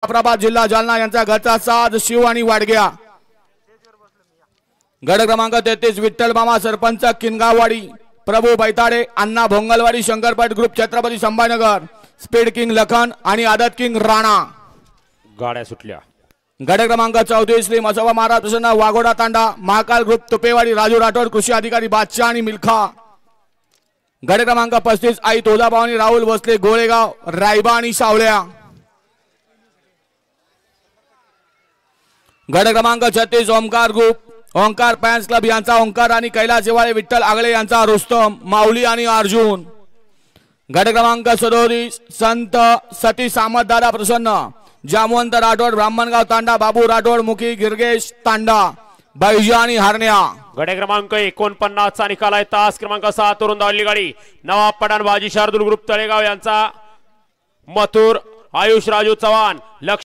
प्रभात जिल्हा जालना यांचा घरचा साज शिव आणि वाडग्या। गट क्रमांक 33 विठ्ठल मामा sarpanch Kingaonwadi, Prabhu Baitade Anna Bhongalwadi, Shankarpat group Chhatrapati Sambhajinagar, speed king Lakhan आणि आदत किंग राणा गाड्या सुटल्या। गट क्रमांक 34 श्री मसोबा महाराज प्रसन्न वाघोडा तांडा, महाकाल ग्रुप तुपेवाडी, राजू राठोड कृषी अधिकारी बादशाह आणि मिल्खा। गट क्रमांक 35 आई तुळजाभवानी राहुल भोसले गोळेगाव, रायबा आणि सावळ्या। गट क्रमांक 36 Omkar group, Omkar fans club यांचा ओंकार आणि कैलास जेवाळे, विठ्ठल आगळे यांचा रुस्तम, माऊली आणि अर्जुन। गट क्रमांक 37 संत सती सामतदादा प्रसन्न, जामवंत राठोड ब्राह्मणगाव तांडा, बाबू राठोड मुखी गिरगेश तांडा, बैजा आणि हरण्या। गट क्रमांक 49 चा निकाल आहे। तास क्रमांक 7 वरून धावली गाडी नवाब पठाण बाजी शार्दूल ग्रुप तळेगाव यांचा मथुर, आयुष राजू चव्हाण,